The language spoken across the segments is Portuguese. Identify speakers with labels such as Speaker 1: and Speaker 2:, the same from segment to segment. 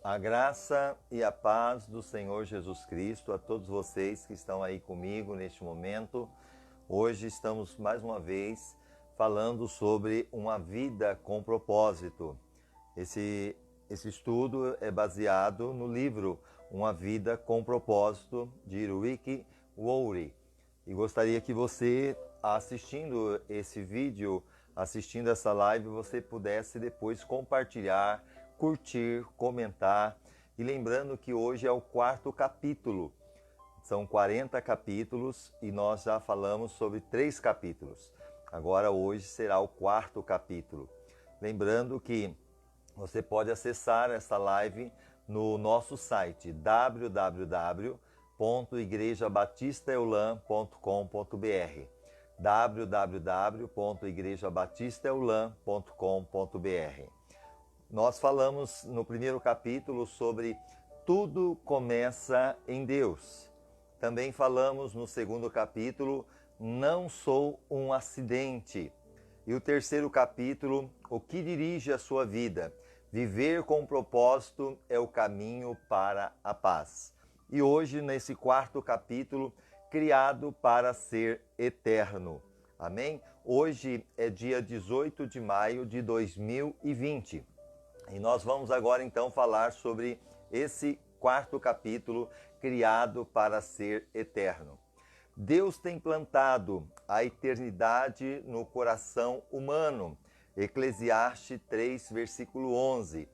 Speaker 1: A graça e a paz do Senhor Jesus Cristo a todos vocês que estão aí comigo neste momento. Hoje estamos mais uma vez falando sobre uma vida com propósito. Esse estudo é baseado no livro Uma Vida com Propósito, de Rick Warren. E gostaria que você, assistindo esse vídeo, assistindo essa live, você pudesse depois compartilhar, curtir, comentar. E lembrando que hoje é o 4º capítulo. São 40 capítulos e nós já falamos sobre 3 capítulos. Agora hoje será o 4º capítulo. Lembrando que você pode acessar essa live no nosso site www.igrejabatistaeulam.com.br www.igrejabatistaeulam.com.br. Nós falamos no primeiro capítulo sobre tudo começa em Deus. Também falamos no segundo capítulo, não sou um acidente. E o terceiro capítulo, o que dirige a sua vida? Viver com propósito é o caminho para a paz. E hoje, nesse 4º capítulo, criado para ser eterno. Amém? Hoje é dia 18 de maio de 2020. E nós vamos agora então falar sobre esse 4º capítulo, criado para ser eterno. Deus tem plantado a eternidade no coração humano. Eclesiastes 3, versículo 11.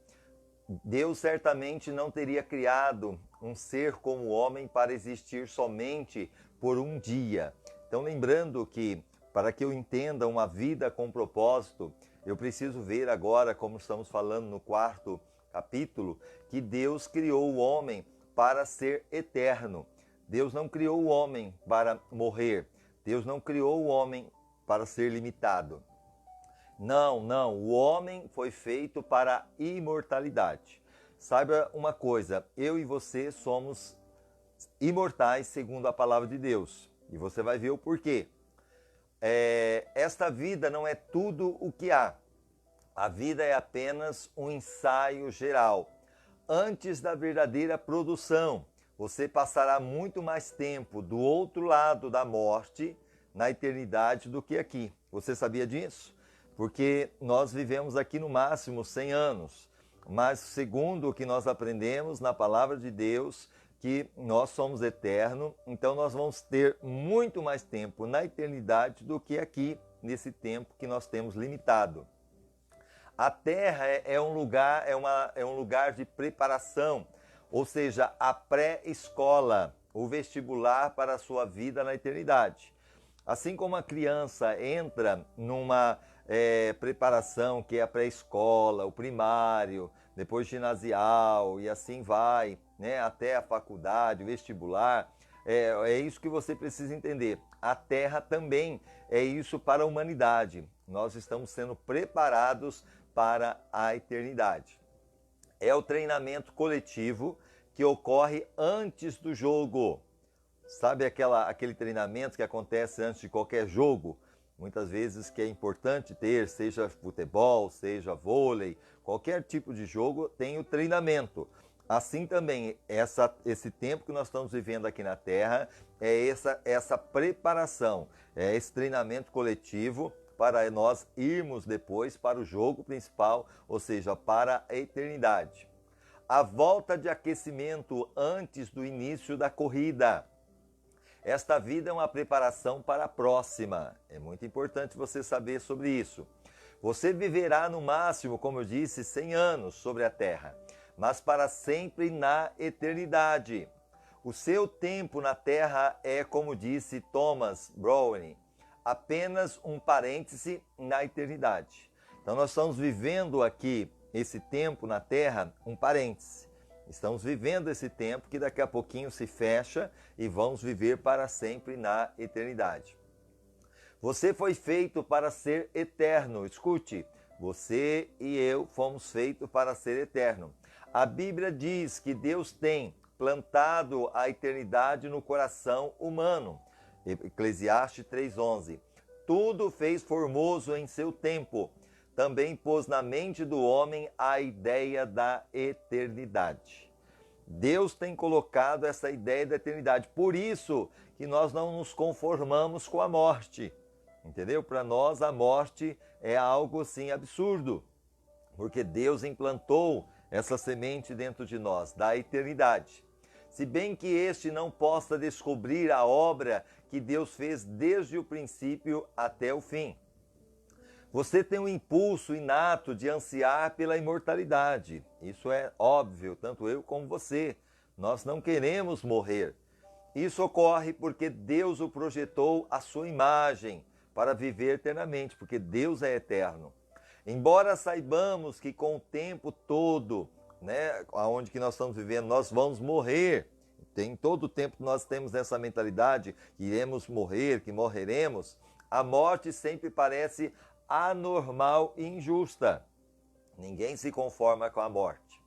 Speaker 1: Deus certamente não teria criado um ser como o homem para existir somente por um dia. Então, lembrando que, para que eu entenda uma vida com propósito, eu preciso ver agora, como estamos falando no 4º capítulo, que Deus criou o homem para ser eterno. Deus não criou o homem para morrer. Deus não criou o homem para ser limitado. Não, o homem foi feito para a imortalidade. Saiba uma coisa, eu e você somos imortais segundo a palavra de Deus. E você vai ver o porquê. Esta vida não é tudo o que há. A vida é apenas um ensaio geral. Antes da verdadeira produção, você passará muito mais tempo do outro lado da morte, na eternidade, do que aqui. Você sabia disso? Porque nós vivemos aqui no máximo 100 anos. Mas segundo o que nós aprendemos na palavra de Deus, que nós somos eternos, então nós vamos ter muito mais tempo na eternidade do que aqui, nesse tempo que nós temos limitado. A Terra é um lugar de preparação, ou seja, a pré-escola, o vestibular para a sua vida na eternidade. Assim como a criança entra numa preparação que é a pré-escola, o primário, depois ginasial e assim vai, né, até a faculdade, o vestibular, é isso que você precisa entender. A Terra também é isso para a humanidade. Nós estamos sendo preparados para a eternidade. É o treinamento coletivo que ocorre antes do jogo. Sabe aquele treinamento que acontece antes de qualquer jogo? Muitas vezes que é importante ter, seja futebol, seja vôlei, qualquer tipo de jogo tem o treinamento. Assim também, esse tempo que nós estamos vivendo aqui na Terra é essa preparação, é esse treinamento coletivo para nós irmos depois para o jogo principal, ou seja, para a eternidade. A volta de aquecimento antes do início da corrida. Esta vida é uma preparação para a próxima. É muito importante você saber sobre isso. Você viverá no máximo, como eu disse, 100 anos sobre a Terra, mas para sempre na eternidade. O seu tempo na Terra é, como disse Thomas Browne, apenas um parêntese na eternidade. Então nós estamos vivendo aqui esse tempo na Terra, um parêntese. Estamos vivendo esse tempo que daqui a pouquinho se fecha e vamos viver para sempre na eternidade. Você foi feito para ser eterno. Escute, você e eu fomos feitos para ser eterno. A Bíblia diz que Deus tem plantado a eternidade no coração humano. Eclesiastes 3:11. Tudo fez formoso em seu tempo. também pôs na mente do homem a ideia da eternidade. Deus tem colocado essa ideia da eternidade. Por isso que nós não nos conformamos com a morte. Entendeu? Para nós a morte é algo assim absurdo. Porque Deus implantou essa semente dentro de nós, da eternidade. Se bem que este não possa descobrir a obra que Deus fez desde o princípio até o fim. Você tem um impulso inato de ansiar pela imortalidade. Isso é óbvio, tanto eu como você. Nós não queremos morrer. Isso ocorre porque Deus o projetou à sua imagem para viver eternamente, porque Deus é eterno. Embora saibamos que com o tempo todo, onde que nós estamos vivendo, nós vamos morrer. Em todo o tempo nós temos essa mentalidade que iremos morrer, que morreremos. A morte sempre parece anormal e injusta. Ninguém se conforma com a morte.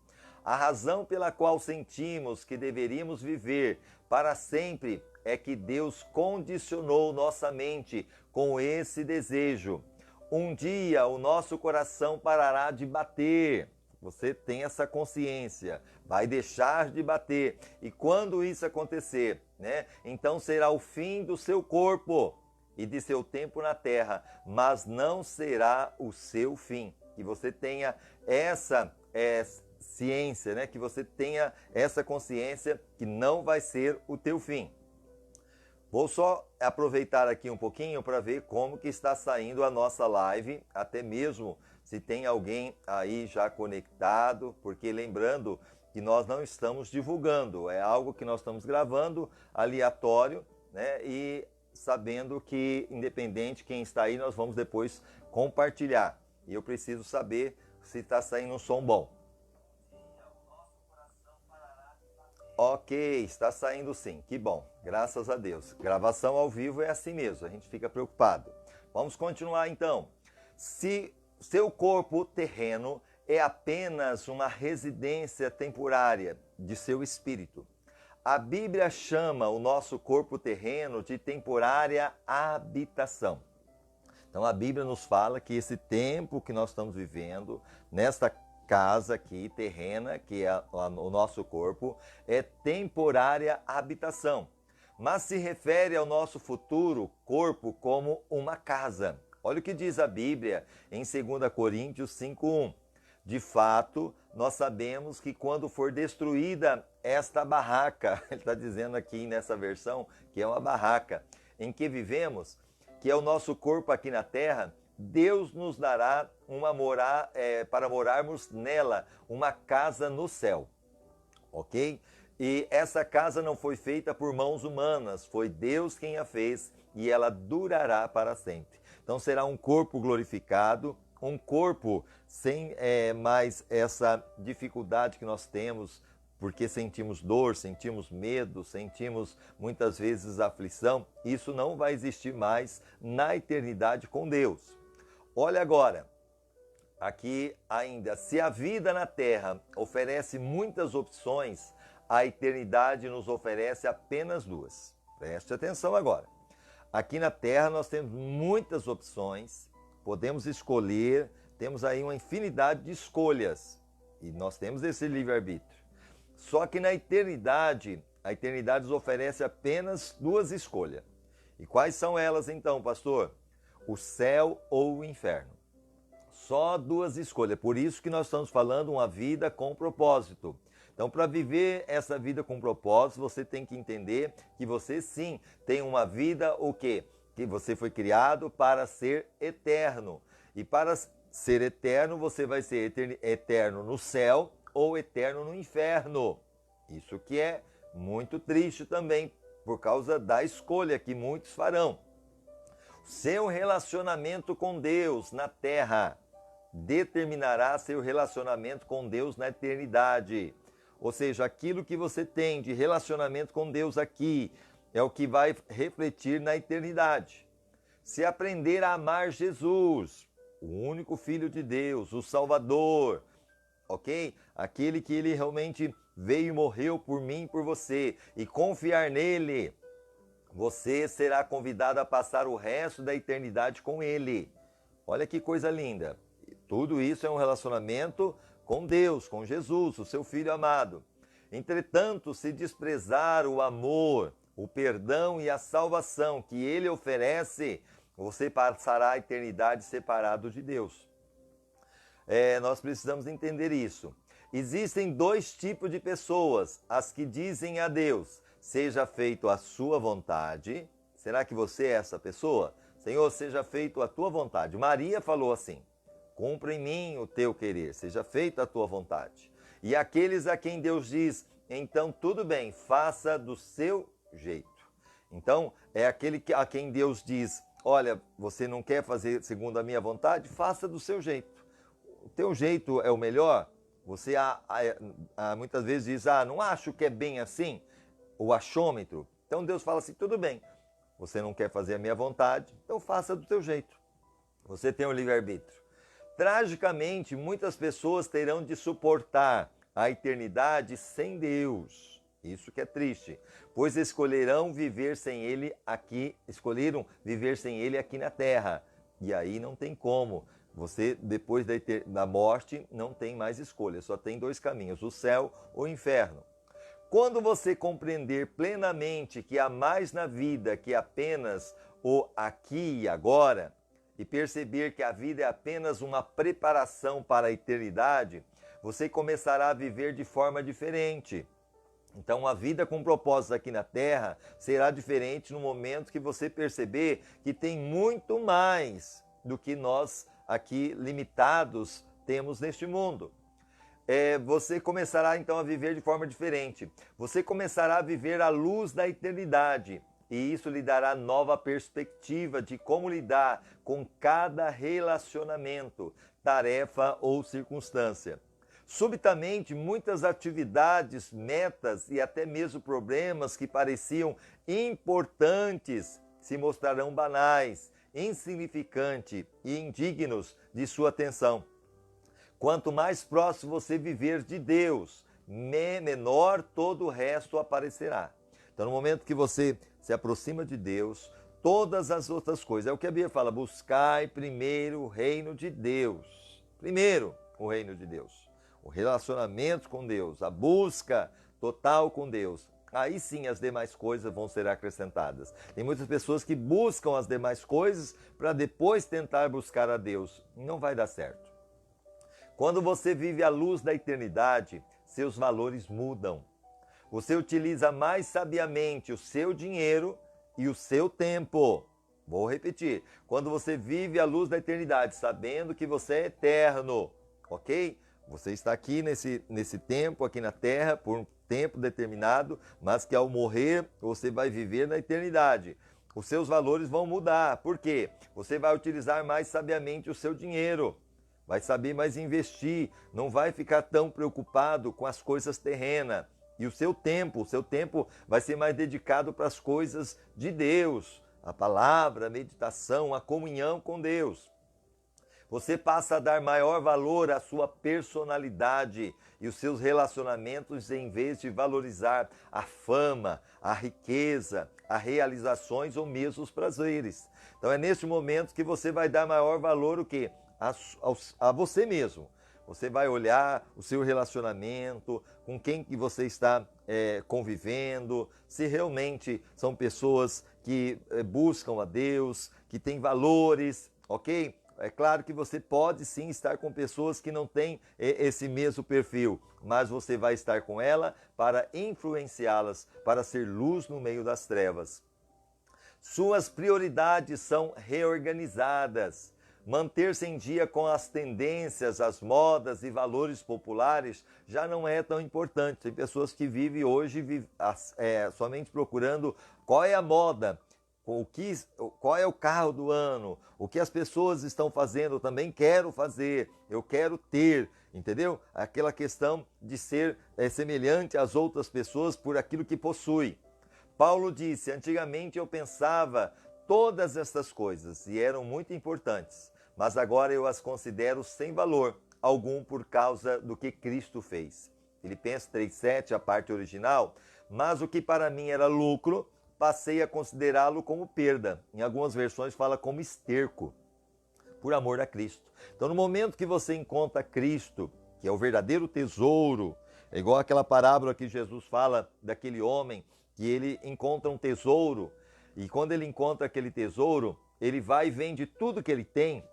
Speaker 1: A razão pela qual sentimos que deveríamos viver para sempre é que Deus condicionou nossa mente com esse desejo. Um dia o nosso coração parará de bater. Você tem essa consciência, vai deixar de bater. E quando isso acontecer, então será o fim do seu corpo e de seu tempo na terra, mas não será o seu fim. Que você tenha essa ciência, que você tenha essa consciência que não vai ser o teu fim. Vou só aproveitar aqui um pouquinho para ver como que está saindo a nossa live, até mesmo se tem alguém aí já conectado, porque lembrando que nós não estamos divulgando, é algo que nós estamos gravando aleatório, e sabendo que independente quem está aí, nós vamos depois compartilhar. E eu preciso saber se está saindo um som bom. Ok, está saindo sim, que bom, graças a Deus. Gravação ao vivo é assim mesmo, a gente fica preocupado. Vamos continuar então. Se seu corpo terreno é apenas uma residência temporária de seu espírito, a Bíblia chama o nosso corpo terreno de temporária habitação. Então a Bíblia nos fala que esse tempo que nós estamos vivendo, nesta casa aqui, terrena, que é o nosso corpo, é temporária habitação. Mas se refere ao nosso futuro corpo como uma casa. Olha o que diz a Bíblia em 2 Coríntios 5:1. De fato, nós sabemos que quando for destruída esta barraca, ele está dizendo aqui nessa versão que é uma barraca em que vivemos, que é o nosso corpo aqui na terra, Deus nos dará para morarmos nela, uma casa no céu, ok? E essa casa não foi feita por mãos humanas, foi Deus quem a fez e ela durará para sempre. Então será um corpo glorificado, um corpo sem mais essa dificuldade que nós temos, porque sentimos dor, sentimos medo, sentimos muitas vezes aflição. Isso não vai existir mais na eternidade com Deus. Olha agora, aqui ainda, se a vida na terra oferece muitas opções, a eternidade nos oferece apenas duas. Preste atenção agora. Aqui na terra nós temos muitas opções, podemos escolher, temos aí uma infinidade de escolhas e nós temos esse livre-arbítrio. Só que na eternidade, a eternidade nos oferece apenas duas escolhas. E quais são elas então, pastor? O céu ou o inferno. Só duas escolhas. Por isso que nós estamos falando uma vida com propósito. Então, para viver essa vida com propósito, você tem que entender que você sim tem uma vida o quê? Que você foi criado para ser eterno. E para ser eterno, você vai ser eterno no céu ou eterno no inferno. Isso que é muito triste também, por causa da escolha que muitos farão. Seu relacionamento com Deus na terra determinará seu relacionamento com Deus na eternidade. Ou seja, aquilo que você tem de relacionamento com Deus aqui é o que vai refletir na eternidade. Se aprender a amar Jesus, o único Filho de Deus, o Salvador, ok? Aquele que ele realmente veio e morreu por mim e por você, e confiar nele, você será convidado a passar o resto da eternidade com ele. Olha que coisa linda. Tudo isso é um relacionamento com Deus, com Jesus, o seu Filho amado. Entretanto, se desprezar o amor, o perdão e a salvação que Ele oferece, você passará a eternidade separado de Deus. Nós precisamos entender isso. Existem dois tipos de pessoas, as que dizem a Deus, seja feito a sua vontade. Será que você é essa pessoa? Senhor, seja feito a tua vontade. Maria falou assim, cumpra em mim o teu querer, seja feita a tua vontade. E aqueles a quem Deus diz, então tudo bem, faça do seu jeito. Então, é aquele a quem Deus diz, olha, você não quer fazer segundo a minha vontade? Faça do seu jeito. O teu jeito é o melhor? Você muitas vezes diz, não acho que é bem assim, o achômetro. Então Deus fala assim, tudo bem, você não quer fazer a minha vontade, então faça do teu jeito. Você tem o livre-arbítrio. Tragicamente, muitas pessoas terão de suportar a eternidade sem Deus. Isso que é triste, pois escolheram viver sem Ele aqui na terra. E aí não tem como. Você, depois da morte, não tem mais escolha, só tem dois caminhos, o céu ou o inferno. Quando você compreender plenamente que há mais na vida que apenas o aqui e agora, e perceber que a vida é apenas uma preparação para a eternidade, você começará a viver de forma diferente. Então a vida com propósitos aqui na Terra será diferente no momento que você perceber que tem muito mais do que nós aqui limitados temos neste mundo. Você começará então a viver de forma diferente. Você começará a viver à luz da eternidade. E isso lhe dará nova perspectiva de como lidar com cada relacionamento, tarefa ou circunstância. Subitamente, muitas atividades, metas e até mesmo problemas que pareciam importantes se mostrarão banais, insignificantes e indignos de sua atenção. Quanto mais próximo você viver de Deus, menor todo o resto aparecerá. Então, no momento que você se aproxima de Deus, todas as outras coisas, é o que a Bíblia fala, buscai primeiro o reino de Deus. Primeiro o reino de Deus. O relacionamento com Deus, a busca total com Deus. Aí sim as demais coisas vão ser acrescentadas. Tem muitas pessoas que buscam as demais coisas para depois tentar buscar a Deus. Não vai dar certo. Quando você vive à luz da eternidade, seus valores mudam. Você utiliza mais sabiamente o seu dinheiro e o seu tempo. Vou repetir. Quando você vive à luz da eternidade, sabendo que você é eterno, ok? Você está aqui nesse tempo, aqui na Terra, por um tempo determinado, mas que ao morrer você vai viver na eternidade. Os seus valores vão mudar. Por quê? Você vai utilizar mais sabiamente o seu dinheiro. Vai saber mais investir. Não vai ficar tão preocupado com as coisas terrenas. E o seu tempo vai ser mais dedicado para as coisas de Deus. A palavra, a meditação, a comunhão com Deus. Você passa a dar maior valor à sua personalidade e os seus relacionamentos em vez de valorizar a fama, a riqueza, as realizações ou mesmo os prazeres. Então é neste momento que você vai dar maior valor o quê? A você mesmo. Você vai olhar o seu relacionamento, com quem que você está convivendo, se realmente são pessoas que buscam a Deus, que têm valores, ok? É claro que você pode sim estar com pessoas que não têm esse mesmo perfil, mas você vai estar com ela para influenciá-las, para ser luz no meio das trevas. Suas prioridades são reorganizadas. Manter-se em dia com as tendências, as modas e valores populares já não é tão importante. Tem pessoas que vivem hoje somente procurando qual é a moda, qual é o carro do ano, o que as pessoas estão fazendo, eu também quero fazer, eu quero ter, entendeu? Aquela questão de ser semelhante às outras pessoas por aquilo que possui. Paulo disse, antigamente eu pensava todas estas coisas e eram muito importantes, mas agora eu as considero sem valor algum por causa do que Cristo fez. Filipenses 3,7, a parte original, mas o que para mim era lucro, passei a considerá-lo como perda. Em algumas versões fala como esterco. por amor a Cristo. Então, no momento que você encontra Cristo, que é o verdadeiro tesouro, é igual aquela parábola que Jesus fala daquele homem, que ele encontra um tesouro, e quando ele encontra aquele tesouro, ele vai e vende tudo que ele tem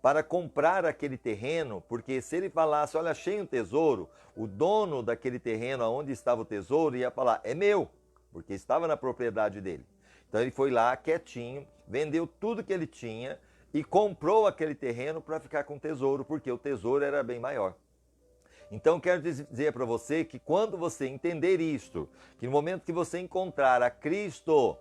Speaker 1: para comprar aquele terreno, porque se ele falasse, olha, achei um tesouro, o dono daquele terreno onde estava o tesouro ia falar, é meu, porque estava na propriedade dele. Então ele foi lá quietinho, vendeu tudo que ele tinha e comprou aquele terreno para ficar com o tesouro, porque o tesouro era bem maior. Então quero dizer para você que quando você entender isto, que no momento que você encontrar a Cristo,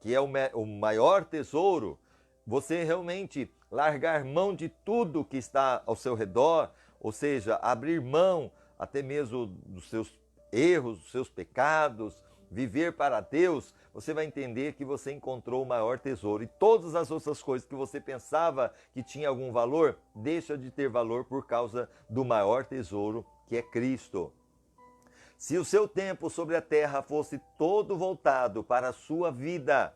Speaker 1: que é o maior tesouro, você realmente largar mão de tudo que está ao seu redor, ou seja, abrir mão até mesmo dos seus erros, dos seus pecados, viver para Deus, você vai entender que você encontrou o maior tesouro. E todas as outras coisas que você pensava que tinha algum valor, deixa de ter valor por causa do maior tesouro, que é Cristo. Se o seu tempo sobre a terra fosse todo voltado para a sua vida,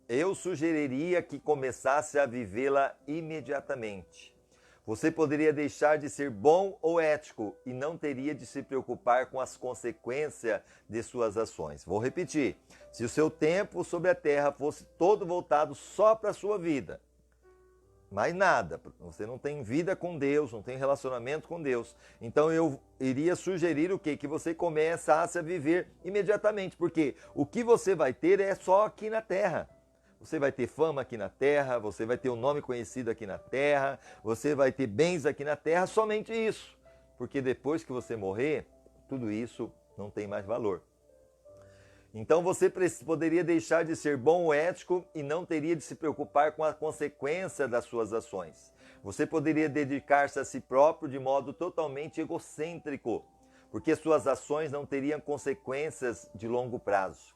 Speaker 1: eu sugeriria que começasse a vivê-la imediatamente. Você poderia deixar de ser bom ou ético e não teria de se preocupar com as consequências de suas ações. Vou repetir. Se o seu tempo sobre a terra fosse todo voltado só para a sua vida, mais nada, você não tem vida com Deus, não tem relacionamento com Deus, então eu iria sugerir o quê? Que você começasse a viver imediatamente, porque o que você vai ter é só aqui na terra. Você vai ter fama aqui na terra, você vai ter um nome conhecido aqui na terra, você vai ter bens aqui na terra, somente isso. Porque depois que você morrer, tudo isso não tem mais valor. Então você poderia deixar de ser bom ou ético e não teria de se preocupar com a consequência das suas ações. Você poderia dedicar-se a si próprio de modo totalmente egocêntrico, porque suas ações não teriam consequências de longo prazo.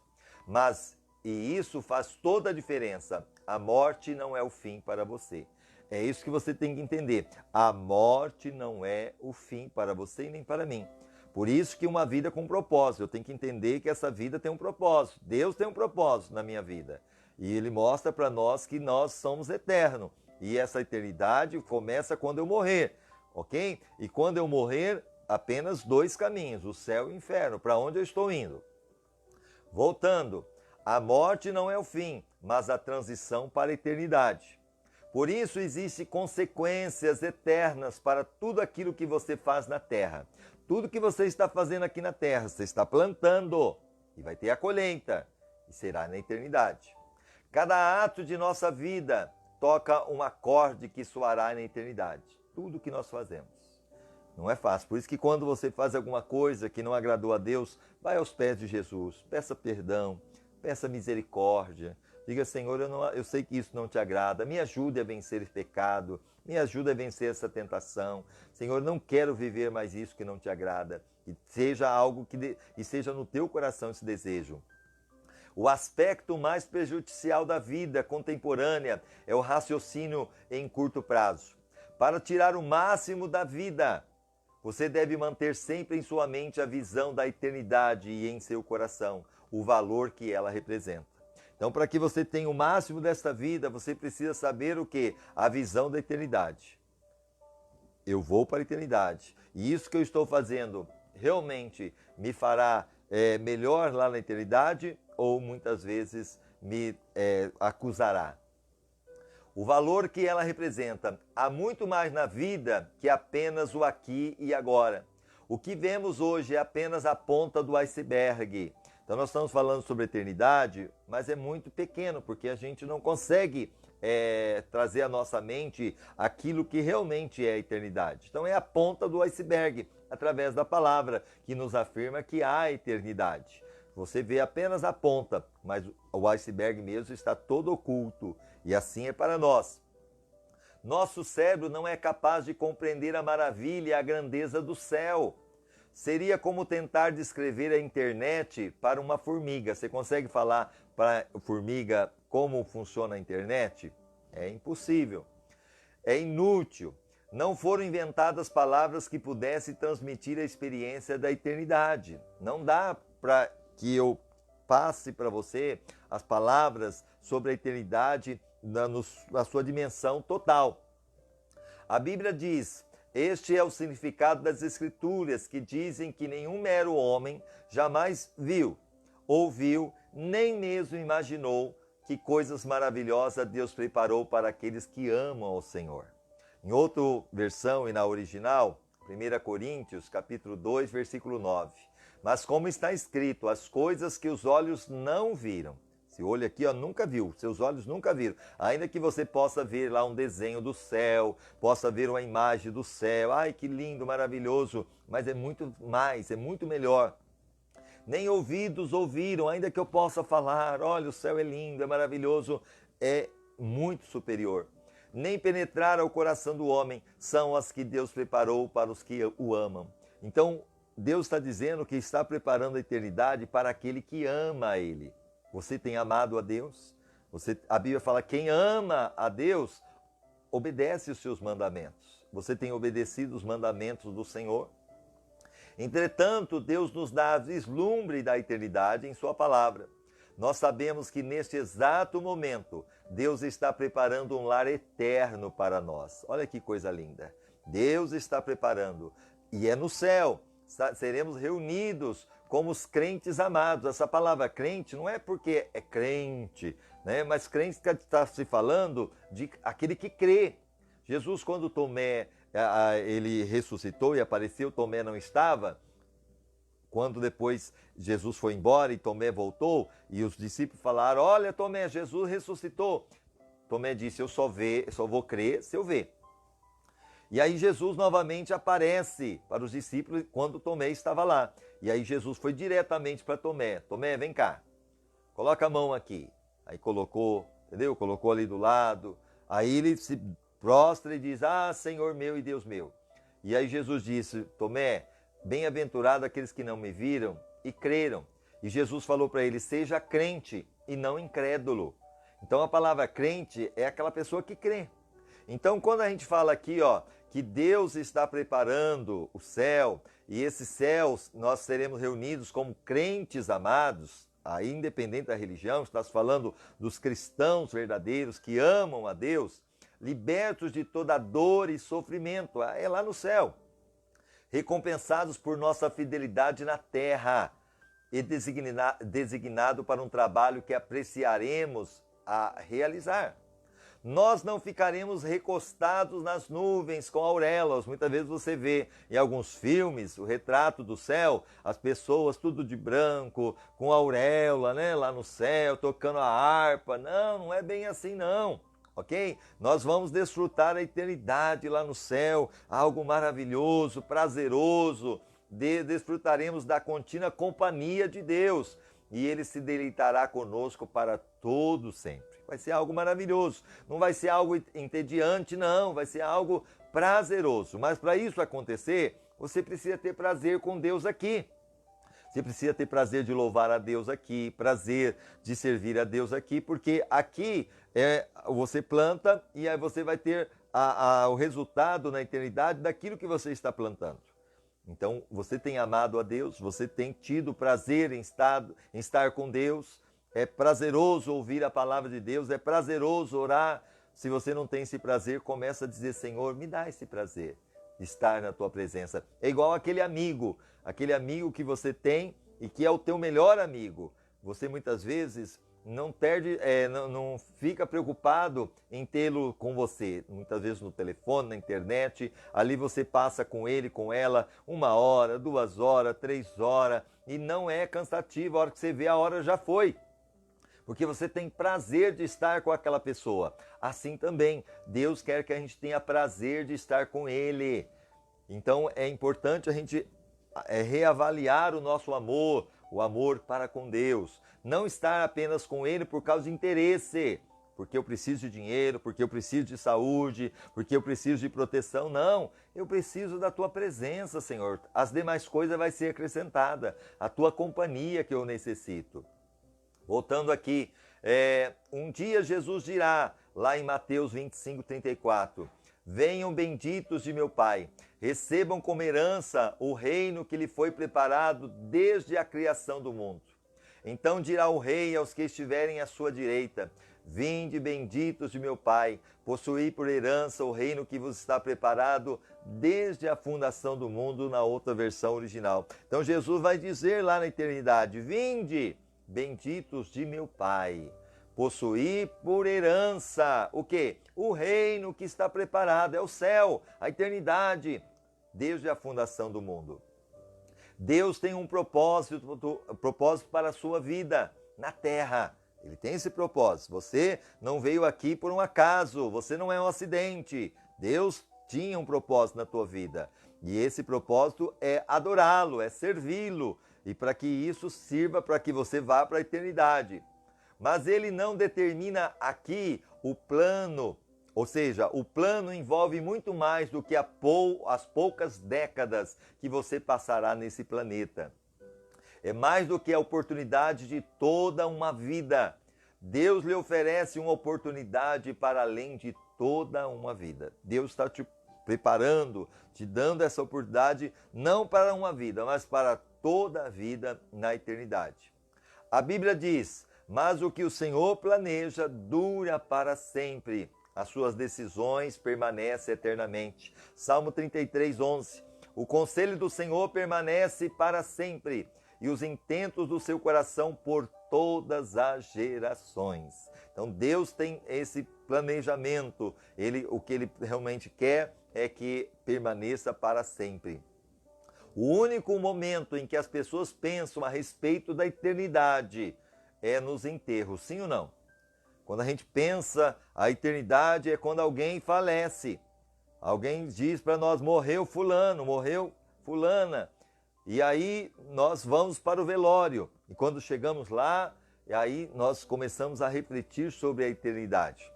Speaker 1: E isso faz toda a diferença. A morte não é o fim para você. É isso que você tem que entender. A morte não é o fim para você e nem para mim. Por isso que uma vida com propósito. Eu tenho que entender que essa vida tem um propósito. Deus tem um propósito na minha vida. E Ele mostra para nós que nós somos eternos. E essa eternidade começa quando eu morrer. Ok? E quando eu morrer, apenas dois caminhos. O céu e o inferno. Para onde eu estou indo? Voltando. A morte não é o fim, mas a transição para a eternidade. Por isso existem consequências eternas para tudo aquilo que você faz na terra. Tudo que você está fazendo aqui na terra, você está plantando e vai ter a colheita e será na eternidade. Cada ato de nossa vida toca um acorde que soará na eternidade. Tudo que nós fazemos. Não é fácil. Por isso que quando você faz alguma coisa que não agradou a Deus, vai aos pés de Jesus, peça perdão. Peça misericórdia, diga, Senhor, eu sei que isso não te agrada, me ajude a vencer esse pecado, me ajude a vencer essa tentação. Senhor, não quero viver mais isso que não te agrada, e seja algo e seja no teu coração esse desejo. O aspecto mais prejudicial da vida contemporânea é o raciocínio em curto prazo. Para tirar o máximo da vida, você deve manter sempre em sua mente a visão da eternidade e em seu coração o valor que ela representa. Então, para que você tenha o máximo desta vida, você precisa saber o quê? A visão da eternidade. Eu vou para a eternidade. E isso que eu estou fazendo realmente me fará melhor lá na eternidade ou muitas vezes me acusará. O valor que ela representa. Há muito mais na vida que apenas o aqui e agora. O que vemos hoje é apenas a ponta do iceberg. Então nós estamos falando sobre a eternidade, mas é muito pequeno, porque a gente não consegue trazer à nossa mente aquilo que realmente é a eternidade. Então é a ponta do iceberg, através da palavra, que nos afirma que há eternidade. Você vê apenas a ponta, mas o iceberg mesmo está todo oculto. E assim é para nós. Nosso cérebro não é capaz de compreender a maravilha e a grandeza do céu. Seria como tentar descrever a internet para uma formiga. Você consegue falar para a formiga como funciona a internet? É impossível. É inútil. Não foram inventadas palavras que pudessem transmitir a experiência da eternidade. Não dá para que eu passe para você as palavras sobre a eternidade na sua dimensão total. A Bíblia diz: este é o significado das Escrituras, que dizem que nenhum mero homem jamais viu, ouviu, nem mesmo imaginou que coisas maravilhosas Deus preparou para aqueles que amam ao Senhor. Em outra versão e na original, 1 Coríntios, capítulo 2, versículo 9. Mas como está escrito, as coisas que os olhos não viram. Esse olho aqui nunca viu, seus olhos nunca viram. Ainda que você possa ver lá um desenho do céu, possa ver uma imagem do céu. Ai, que lindo, maravilhoso. Mas é muito mais, é muito melhor. Nem ouvidos ouviram, ainda que eu possa falar, olha, o céu é lindo, é maravilhoso, é muito superior. Nem penetrar ao coração do homem são as que Deus preparou para os que o amam. Então, Deus está dizendo que está preparando a eternidade para aquele que ama a Ele. Você tem amado a Deus? A Bíblia fala, quem ama a Deus, obedece os seus mandamentos. Você tem obedecido os mandamentos do Senhor? Entretanto, Deus nos dá a vislumbre da eternidade em sua palavra. Nós sabemos que neste exato momento, Deus está preparando um lar eterno para nós. Olha que coisa linda. Deus está preparando, e é no céu. Seremos reunidos como os crentes amados. Essa palavra crente não é porque é crente, né? Mas crente está se falando de aquele que crê. Jesus, quando Tomé ele ressuscitou e apareceu, Tomé não estava. Quando depois Jesus foi embora e Tomé voltou, e os discípulos falaram, olha Tomé, Jesus ressuscitou. Tomé disse, eu só vou crer se eu ver. E aí Jesus novamente aparece para os discípulos quando Tomé estava lá. E aí Jesus foi diretamente para Tomé. Tomé, vem cá, coloca a mão aqui. Aí colocou, entendeu? Colocou ali do lado. Aí ele se prostra e diz, Senhor meu e Deus meu. E aí Jesus disse, Tomé, bem-aventurado aqueles que não me viram e creram. E Jesus falou para ele, seja crente e não incrédulo. Então a palavra crente é aquela pessoa que crê. Então quando a gente fala aqui, que Deus está preparando o céu, e esse céu nós seremos reunidos como crentes amados, aí independente da religião, está falando dos cristãos verdadeiros que amam a Deus, libertos de toda dor e sofrimento, é lá no céu, recompensados por nossa fidelidade na terra e designado para um trabalho que apreciaremos a realizar. Nós não ficaremos recostados nas nuvens com auréolas. Muitas vezes você vê em alguns filmes o retrato do céu, as pessoas tudo de branco, com auréola, né, lá no céu, tocando a harpa. Não é bem assim não, ok? Nós vamos desfrutar a eternidade lá no céu, algo maravilhoso, prazeroso. Desfrutaremos da contínua companhia de Deus. E Ele se deleitará conosco para todo sempre. Vai ser algo maravilhoso. Não vai ser algo entediante, não. Vai ser algo prazeroso. Mas para isso acontecer, você precisa ter prazer com Deus aqui. Você precisa ter prazer de louvar a Deus aqui, prazer de servir a Deus aqui, porque aqui você planta e aí você vai ter o resultado na eternidade daquilo que você está plantando. Então, você tem amado a Deus, você tem tido prazer em estar com Deus, é prazeroso ouvir a palavra de Deus, é prazeroso orar. Se você não tem esse prazer, começa a dizer, Senhor, me dá esse prazer de estar na tua presença. É igual aquele amigo que você tem e que é o teu melhor amigo. Você muitas vezes não fica preocupado em tê-lo com você. Muitas vezes no telefone, na internet, ali você passa com ele, com ela, 1 hora, 2 horas, 3 horas, e não é cansativo. A hora que você vê, a hora já foi. Porque você tem prazer de estar com aquela pessoa. Assim também, Deus quer que a gente tenha prazer de estar com Ele. Então é importante a gente reavaliar o nosso amor, o amor para com Deus. Não estar apenas com Ele por causa de interesse, porque eu preciso de dinheiro, porque eu preciso de saúde, porque eu preciso de proteção. Não, eu preciso da Tua presença, Senhor. As demais coisas vai ser acrescentada, a Tua companhia que eu necessito. Voltando aqui, um dia Jesus dirá, lá em Mateus 25, 34, venham benditos de meu Pai, recebam como herança o reino que lhe foi preparado desde a criação do mundo. Então dirá o rei aos que estiverem à sua direita, Vinde, benditos de meu Pai, possuí por herança o reino que vos está preparado desde a fundação do mundo, na outra versão original. Então Jesus vai dizer lá na eternidade: vinde, benditos de meu Pai, possuí por herança o quê? O reino que está preparado, é o céu, a eternidade, desde a fundação do mundo. Deus tem um propósito para a sua vida na terra. Ele tem esse propósito. Você não veio aqui por um acaso, você não é um acidente. Deus tinha um propósito na tua vida. E esse propósito é adorá-lo, é servi-lo. E para que isso sirva para que você vá para a eternidade. Mas ele não determina aqui o plano. Ou seja, o plano envolve muito mais do que as poucas décadas que você passará nesse planeta. É mais do que a oportunidade de toda uma vida. Deus lhe oferece uma oportunidade para além de toda uma vida. Deus está te preparando, te dando essa oportunidade, não para uma vida, mas para toda a vida na eternidade. A Bíblia diz: mas o que o Senhor planeja dura para sempre. As suas decisões permanecem eternamente. Salmo 33, 11. O conselho do Senhor permanece para sempre, e os intentos do seu coração por todas as gerações. Então Deus tem esse planejamento. O que Ele realmente quer é que permaneça para sempre. O único momento em que as pessoas pensam a respeito da eternidade é nos enterros, sim ou não? Quando a gente pensa a eternidade é quando alguém falece. Alguém diz para nós: morreu fulano, morreu fulana. E aí nós vamos para o velório. E quando chegamos lá, aí nós começamos a refletir sobre a eternidade.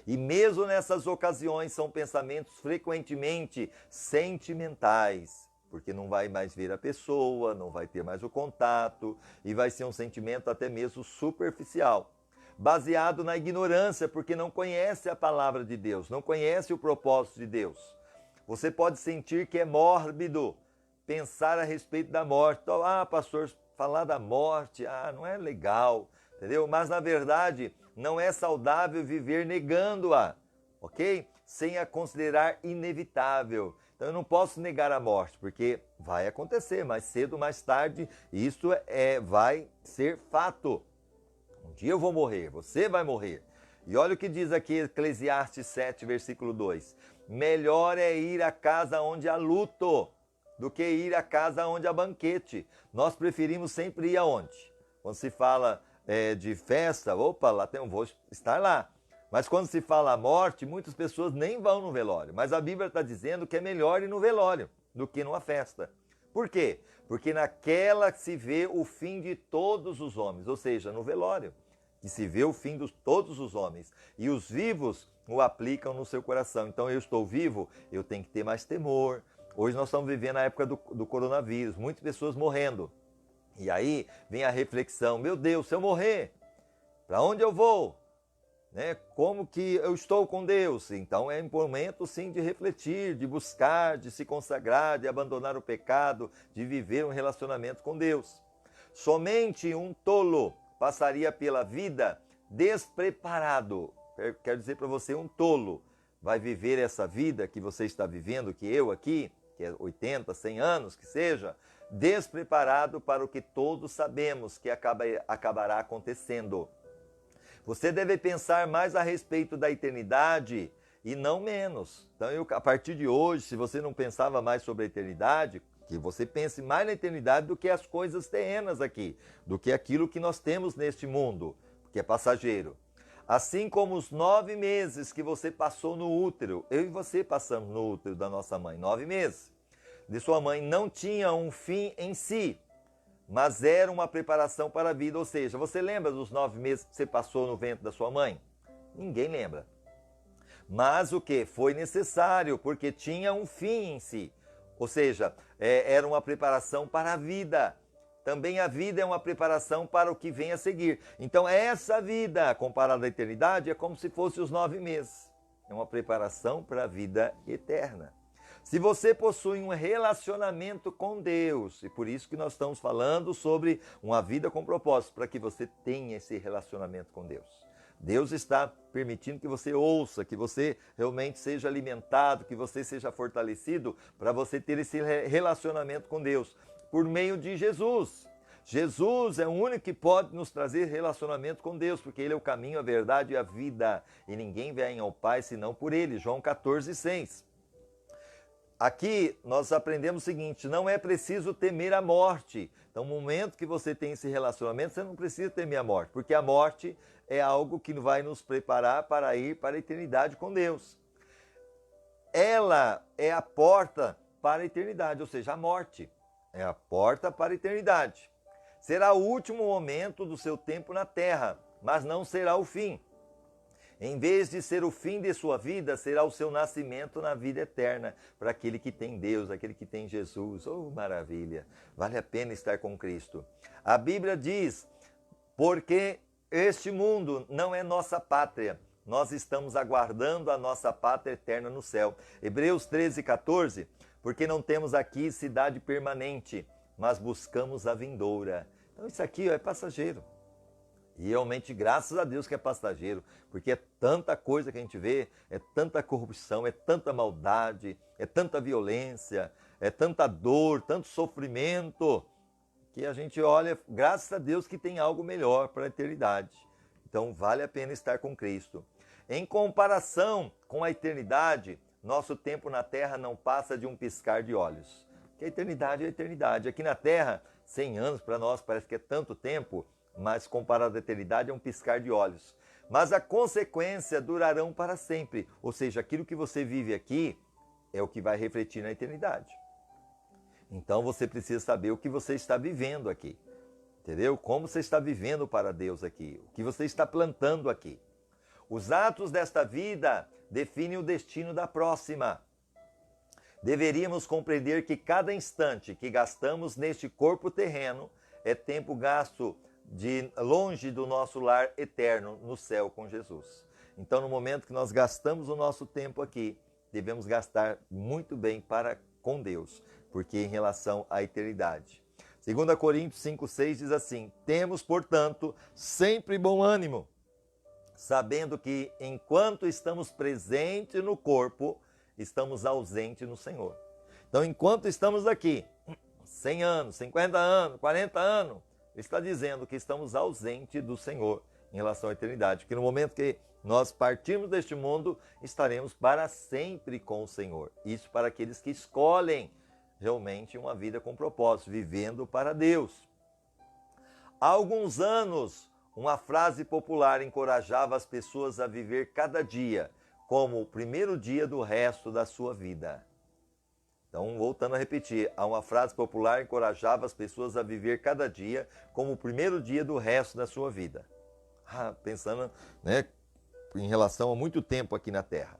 Speaker 1: E mesmo nessas ocasiões são pensamentos frequentemente sentimentais, porque não vai mais ver a pessoa, não vai ter mais o contato, e vai ser um sentimento até mesmo superficial, baseado na ignorância, porque não conhece a palavra de Deus, não conhece o propósito de Deus. Você pode sentir que é mórbido pensar a respeito da morte. Então, pastor, falar da morte, não é legal, entendeu? Mas na verdade não é saudável viver negando-a, ok? Sem a considerar inevitável. Então eu não posso negar a morte, porque vai acontecer mais cedo ou mais tarde, e isso vai ser fato. Um dia eu vou morrer, você vai morrer. E olha o que diz aqui Eclesiastes 7, versículo 2. Melhor é ir à casa onde há luto do que ir à casa onde há banquete. Nós preferimos sempre ir aonde? Quando se fala de festa, lá vou estar lá. Mas quando se fala a morte, muitas pessoas nem vão no velório. Mas a Bíblia está dizendo que é melhor ir no velório do que numa festa. Por quê? Porque naquela se vê o fim de todos os homens, ou seja, no velório, que se vê o fim de todos os homens. E os vivos o aplicam no seu coração. Então eu estou vivo, eu tenho que ter mais temor. Hoje nós estamos vivendo a época do coronavírus, muitas pessoas morrendo. E aí vem a reflexão: meu Deus, se eu morrer, para onde eu vou? Como que eu estou com Deus? Então é um momento sim de refletir, de buscar, de se consagrar, de abandonar o pecado, de viver um relacionamento com Deus. Somente um tolo passaria pela vida despreparado. Quero dizer para você, um tolo vai viver essa vida que você está vivendo, que eu aqui, que é 80, 100 anos, que seja, despreparado para o que todos sabemos que acabará acontecendo. Você deve pensar mais a respeito da eternidade e não menos. Então, a partir de hoje, se você não pensava mais sobre a eternidade, que você pense mais na eternidade do que as coisas terrenas aqui, do que aquilo que nós temos neste mundo, que é passageiro. Assim como os 9 meses que você passou no útero, eu e você passamos no útero da nossa mãe, 9 meses, de sua mãe, não tinha um fim em si, mas era uma preparação para a vida. Ou seja, você lembra dos 9 meses que você passou no ventre da sua mãe? Ninguém lembra. Mas o que? Foi necessário, porque tinha um fim em si. Ou seja, era uma preparação para a vida. Também a vida é uma preparação para o que vem a seguir. Então essa vida, comparada à eternidade, é como se fosse os 9 meses. É uma preparação para a vida eterna. Se você possui um relacionamento com Deus, e por isso que nós estamos falando sobre uma vida com propósito, para que você tenha esse relacionamento com Deus. Deus está permitindo que você ouça, que você realmente seja alimentado, que você seja fortalecido para você ter esse relacionamento com Deus por meio de Jesus. Jesus é o único que pode nos trazer relacionamento com Deus, porque Ele é o caminho, a verdade e a vida. E ninguém vem ao Pai senão por Ele. João 14,6. Aqui nós aprendemos o seguinte: não é preciso temer a morte. Então, no momento que você tem esse relacionamento, você não precisa temer a morte, porque a morte é algo que vai nos preparar para ir para a eternidade com Deus. Ela é a porta para a eternidade, ou seja, a morte é a porta para a eternidade. Será o último momento do seu tempo na terra, mas não será o fim. Em vez de ser o fim de sua vida, será o seu nascimento na vida eterna, para aquele que tem Deus, aquele que tem Jesus. Oh, maravilha! Vale a pena estar com Cristo. A Bíblia diz, porque este mundo não é nossa pátria, nós estamos aguardando a nossa pátria eterna no céu. Hebreus 13,14, porque não temos aqui cidade permanente, mas buscamos a vindoura. Então isso aqui é passageiro. E realmente, graças a Deus que é passageiro, porque é tanta coisa que a gente vê, é tanta corrupção, é tanta maldade, é tanta violência, é tanta dor, tanto sofrimento, que a gente olha, graças a Deus que tem algo melhor para a eternidade. Então vale a pena estar com Cristo. Em comparação com a eternidade, nosso tempo na terra não passa de um piscar de olhos. Porque a eternidade é a eternidade. Aqui na terra, 100 anos para nós parece que é tanto tempo, mas comparado à eternidade é um piscar de olhos. Mas a consequência durarão para sempre. Ou seja, aquilo que você vive aqui é o que vai refletir na eternidade. Então você precisa saber o que você está vivendo aqui. Entendeu? Como você está vivendo para Deus aqui. O que você está plantando aqui. Os atos desta vida definem o destino da próxima. Deveríamos compreender que cada instante que gastamos neste corpo terreno é tempo gasto de longe do nosso lar eterno no céu com Jesus. Então, no momento que nós gastamos o nosso tempo aqui, devemos gastar muito bem para com Deus, porque em relação à eternidade. 2 Coríntios 5,6 diz assim: temos, portanto, sempre bom ânimo, sabendo que enquanto estamos presentes no corpo, estamos ausentes no Senhor. Então, enquanto estamos aqui, 100 anos, 50 anos, 40 anos, ele está dizendo que estamos ausentes do Senhor em relação à eternidade. Porque no momento que nós partirmos deste mundo, estaremos para sempre com o Senhor. Isso para aqueles que escolhem realmente uma vida com propósito, vivendo para Deus. Há alguns anos, uma frase popular encorajava as pessoas a viver cada dia como o primeiro dia do resto da sua vida. Então, voltando a repetir, há uma frase popular que encorajava as pessoas a viver cada dia como o primeiro dia do resto da sua vida. Pensando, né, em relação a muito tempo aqui na Terra.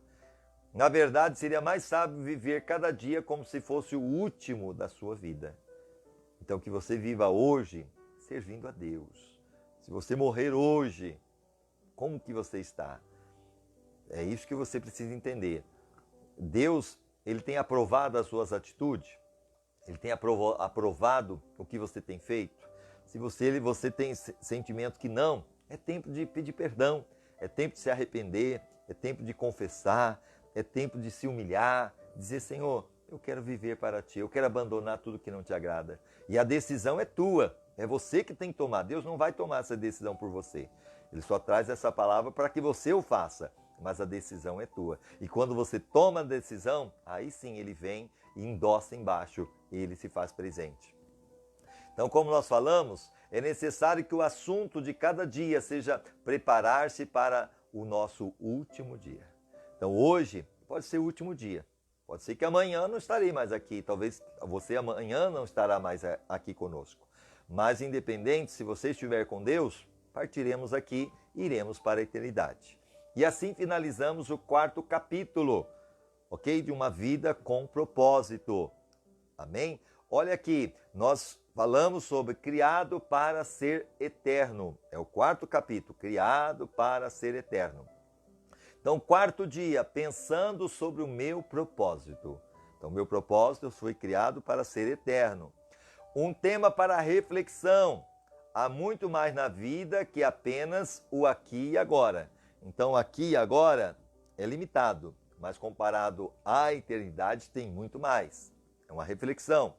Speaker 1: Na verdade, seria mais sábio viver cada dia como se fosse o último da sua vida. Então, que você viva hoje servindo a Deus. Se você morrer hoje, como que você está? É isso que você precisa entender. Deus, Ele tem aprovado as suas atitudes? Ele tem aprovado o que você tem feito? Se você tem sentimento que não, é tempo de pedir perdão, é tempo de se arrepender, é tempo de confessar, é tempo de se humilhar, dizer: Senhor, eu quero viver para Ti, eu quero abandonar tudo que não Te agrada. E a decisão é tua, é você que tem que tomar. Deus não vai tomar essa decisão por você. Ele só traz essa palavra para que você o faça. Mas a decisão é tua. E quando você toma a decisão, aí sim Ele vem e endossa embaixo, e Ele se faz presente. Então, como nós falamos, é necessário que o assunto de cada dia seja preparar-se para o nosso último dia. Então, hoje pode ser o último dia. Pode ser que amanhã não estarei mais aqui. Talvez você amanhã não estará mais aqui conosco. Mas independente, se você estiver com Deus, partiremos aqui e iremos para a eternidade. E assim finalizamos o 4º capítulo, ok? De uma vida com propósito. Amém? Olha aqui, nós falamos sobre criado para ser eterno. É o 4º capítulo, criado para ser eterno. Então, 4º dia, pensando sobre o meu propósito. Então, meu propósito foi criado para ser eterno. Um tema para reflexão. Há muito mais na vida que apenas o aqui e agora. Então aqui e agora é limitado, mas comparado à eternidade tem muito mais. É uma reflexão.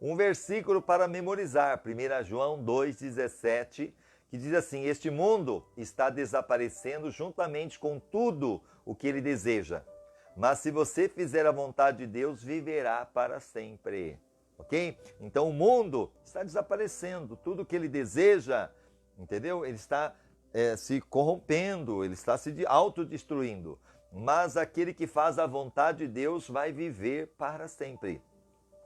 Speaker 1: Um versículo para memorizar, 1 João 2,17, que diz assim: este mundo está desaparecendo juntamente com tudo o que ele deseja. Mas se você fizer a vontade de Deus, viverá para sempre. Ok? Então o mundo está desaparecendo, tudo que ele deseja, entendeu? Ele está se corrompendo, ele está se autodestruindo. Mas aquele que faz a vontade de Deus vai viver para sempre.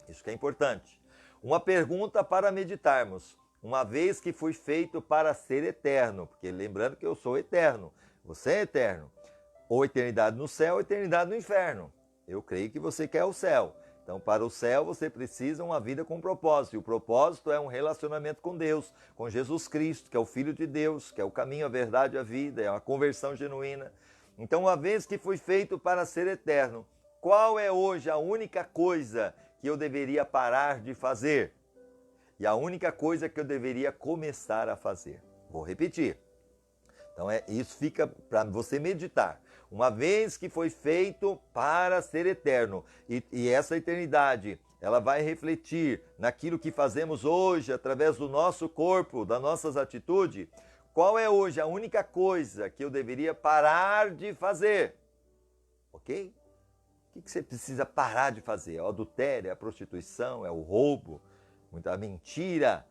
Speaker 1: Isso que é importante. Uma pergunta para meditarmos. Uma vez que fui feito para ser eterno, porque lembrando que eu sou eterno, você é eterno, ou eternidade no céu ou eternidade no inferno. Eu creio que você quer o céu. Então, para o céu, você precisa uma vida com propósito. E o propósito é um relacionamento com Deus, com Jesus Cristo, que é o Filho de Deus, que é o caminho, a verdade e a vida, é uma conversão genuína. Então, uma vez que fui feito para ser eterno, qual é hoje a única coisa que eu deveria parar de fazer? E a única coisa que eu deveria começar a fazer. Vou repetir. Então, isso fica para você meditar. Uma vez que foi feito para ser eterno, e essa eternidade, ela vai refletir naquilo que fazemos hoje, através do nosso corpo, das nossas atitudes, qual é hoje a única coisa que eu deveria parar de fazer? Ok? O que você precisa parar de fazer? É o adultério, é a prostituição, é o roubo, muita mentira,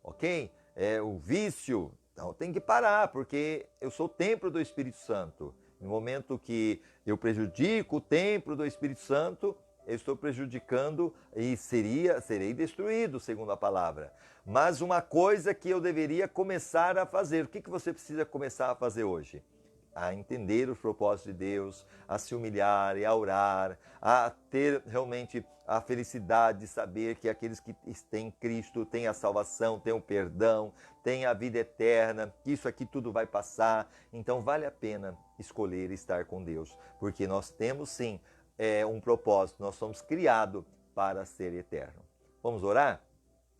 Speaker 1: ok? É o vício. Então tem que parar, porque eu sou o templo do Espírito Santo. No momento que eu prejudico o templo do Espírito Santo, eu estou prejudicando e serei destruído, segundo a palavra. Mas uma coisa que eu deveria começar a fazer, o que você precisa começar a fazer hoje? A entender os propósitos de Deus, a se humilhar e a orar, a ter realmente a felicidade de saber que aqueles que têm Cristo têm a salvação, têm o perdão, têm a vida eterna, que isso aqui tudo vai passar. Então vale a pena escolher estar com Deus, porque nós temos sim um propósito, nós somos criados para ser eterno. Vamos orar?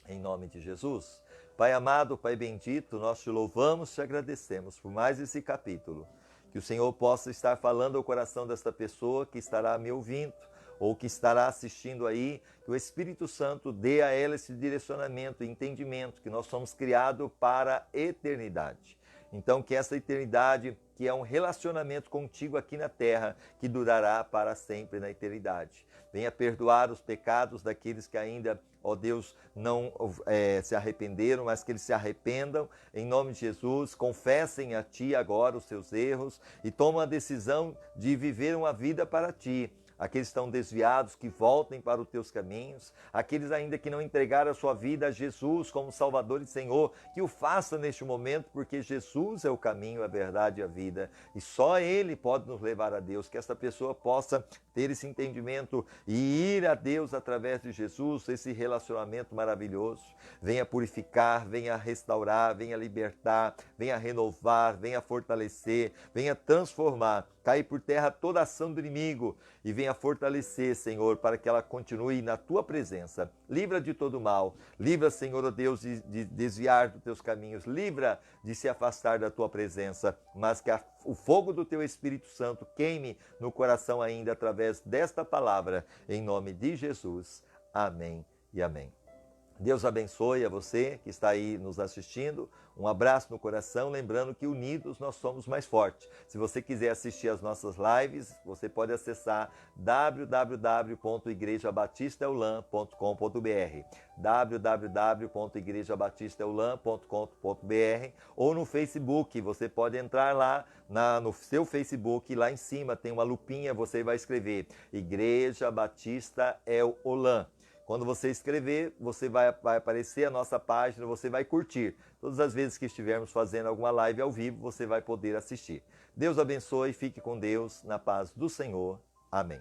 Speaker 1: Em nome de Jesus. Pai amado, Pai bendito, nós te louvamos, te agradecemos por mais esse capítulo. Que o Senhor possa estar falando ao coração desta pessoa que estará me ouvindo ou que estará assistindo aí, que o Espírito Santo dê a ela esse direcionamento e entendimento que nós somos criados para a eternidade. Então que essa eternidade, que é um relacionamento contigo aqui na terra, que durará para sempre na eternidade. Venha perdoar os pecados daqueles que ainda, ó Deus, não se arrependeram, mas que eles se arrependam, em nome de Jesus, confessem a Ti agora os seus erros e tomem a decisão de viver uma vida para Ti. Aqueles que estão desviados, que voltem para os teus caminhos. Aqueles ainda que não entregaram a sua vida a Jesus como Salvador e Senhor, que o faça neste momento, porque Jesus é o caminho, a verdade e a vida. E só Ele pode nos levar a Deus. Que essa pessoa possa ter esse entendimento e ir a Deus através de Jesus, esse relacionamento maravilhoso. Venha purificar, venha restaurar, venha libertar, venha renovar, venha fortalecer, venha transformar. Cair por terra toda ação do inimigo e venha fortalecer, Senhor, para que ela continue na Tua presença. Livra de todo mal. Livra, Senhor, ó Deus, de desviar dos Teus caminhos. Livra de se afastar da Tua presença. Mas que o fogo do Teu Espírito Santo queime no coração ainda através desta palavra. Em nome de Jesus. Amém e amém. Deus abençoe a você que está aí nos assistindo. Um abraço no coração, lembrando que unidos nós somos mais fortes. Se você quiser assistir as nossas lives, você pode acessar www.igrejabatistaeulam.com.br www.igrejabatistaeulam.com.br ou no Facebook, você pode entrar lá no seu Facebook, lá em cima tem uma lupinha, você vai escrever Igreja Batista Eulam. Quando você escrever, vai aparecer a nossa página, você vai curtir. Todas as vezes que estivermos fazendo alguma live ao vivo, você vai poder assistir. Deus abençoe, fique com Deus, na paz do Senhor. Amém.